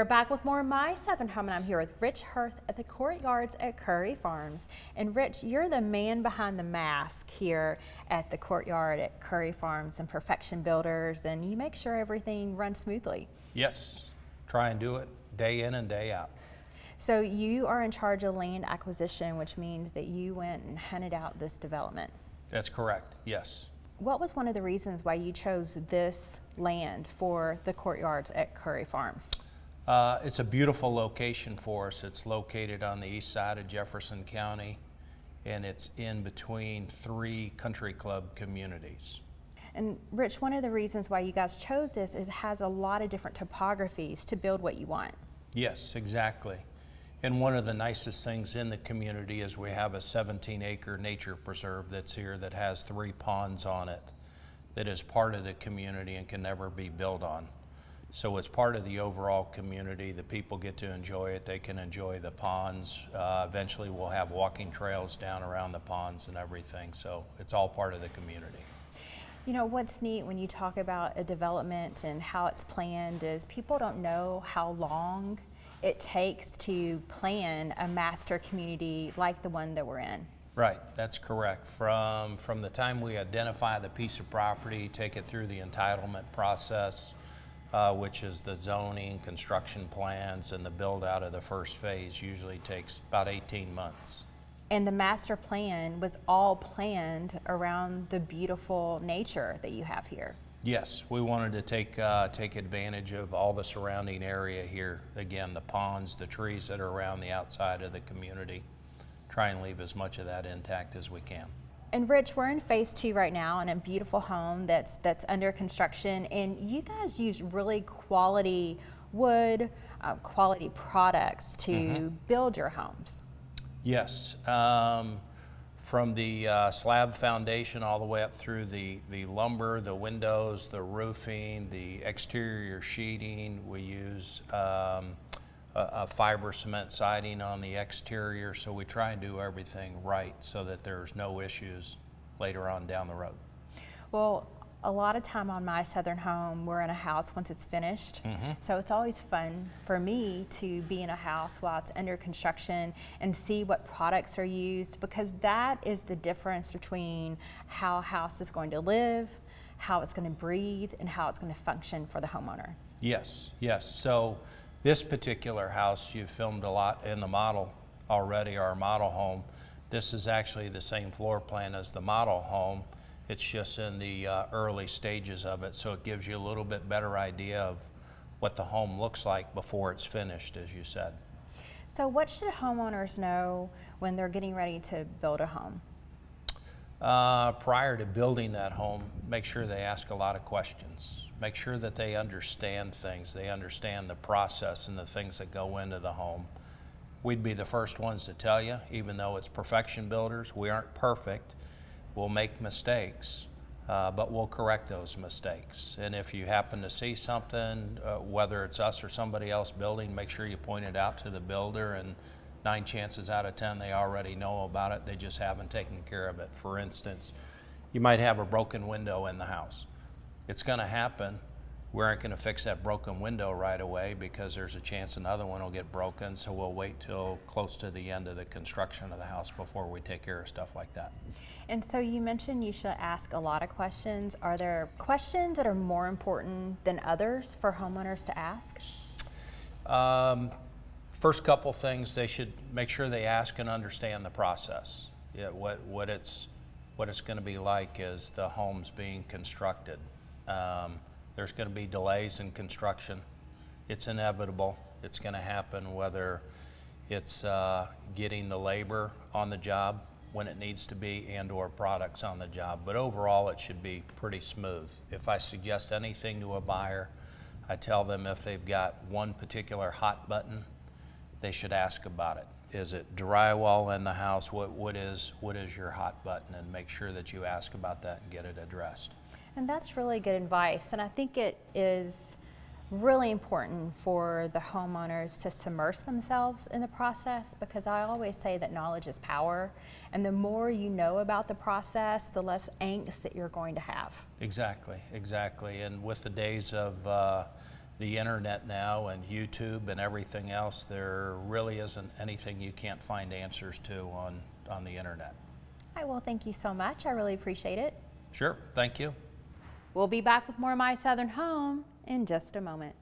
are back with more of My Southern Home, and I'm here with Rich Heareth at the Courtyards at Curry Farms. And Rich, you're the man behind the mask here at the Courtyard at Curry Farms and Perfection Builders, and you make sure everything runs smoothly. Yes, try and do it day in and day out. So you are in charge of land acquisition, which means that you went and hunted out this development. That's correct, yes. What was one of the reasons why you chose this land for the Courtyards at Curry Farms? It's a beautiful location for us. It's located on the east side of Jefferson County, and it's in between 3 country club communities. And Rich, one of the reasons why you guys chose this is it has a lot of different topographies to build what you want. Yes, exactly. And one of the nicest things in the community is we have a 17-acre nature preserve that's here that has 3 ponds on it that is part of the community and can never be built on. So it's part of the overall community. The people get to enjoy it. They can enjoy the ponds. Eventually we'll have walking trails down around the ponds and everything. So it's all part of the community. You know, what's neat when you talk about a development and how it's planned is people don't know how long it takes to plan a master community like the one that we're in. Right, that's correct. From the time we identify the piece of property, take it through the entitlement process, which is the zoning, construction plans, and the build out of the first phase usually takes about 18 months. And the master plan was all planned around the beautiful nature that you have here. Yes, we wanted to take advantage of all the surrounding area here. Again, the ponds, the trees that are around the outside of the community. Try and leave as much of that intact as we can. And Rich, we're in phase 2 right now in a beautiful home that's under construction, and you guys use really quality wood, quality products to build your homes. Yes, from the slab foundation all the way up through the lumber, the windows, the roofing, the exterior sheeting. We use a fiber cement siding on the exterior, so we try and do everything right so that there's no issues later on down the road. Well, a lot of time on My Southern Home, we're in a house once it's finished. So it's always fun for me to be in a house while it's under construction and see what products are used, because that is the difference between how a house is going to live, how it's going to breathe, and how it's going to function for the homeowner. Yes, yes. So this particular house, you've filmed a lot in the model already, our model home. This is actually the same floor plan as the model home. It's just in the early stages of it, so it gives you a little bit better idea of what the home looks like before it's finished, as you said. So what should homeowners know when they're getting ready to build a home? Prior to building that home, make sure they ask a lot of questions. Make sure that they understand things. They understand the process and the things that go into the home. We'd be the first ones to tell you, even though it's Perfection Builders, we aren't perfect. We'll make mistakes, but we'll correct those mistakes. And if you happen to see something, whether it's us or somebody else building, make sure you point it out to the builder, and 9 chances out of 10 they already know about it. They just haven't taken care of it. For instance, you might have a broken window in the house. It's going to happen. We aren't going to fix that broken window right away because there's a chance another one will get broken, so we'll wait till close to the end of the construction of the house before we take care of stuff like that. And so you mentioned you should ask a lot of questions. Are there questions that are more important than others for homeowners to ask? First couple things, they should make sure they ask and understand the process. Yeah, what it's going to be like as the home's being constructed. There's going to be delays in construction. It's inevitable. It's going to happen, whether it's getting the labor on the job when it needs to be and or products on the job. But overall, it should be pretty smooth. If I suggest anything to a buyer, I tell them if they've got one particular hot button, they should ask about it. Is it drywall in the house? What is your hot button? And make sure that you ask about that and get it addressed. And that's really good advice. And I think it is really important for the homeowners to immerse themselves in the process, because I always say that knowledge is power, and the more you know about the process, the less angst that you're going to have. Exactly, exactly. And with the days of the internet now and YouTube and everything else, there really isn't anything you can't find answers to on the internet. All right, well, thank you so much. I really appreciate it. Sure, thank you. We'll be back with more My Southern Home in just a moment.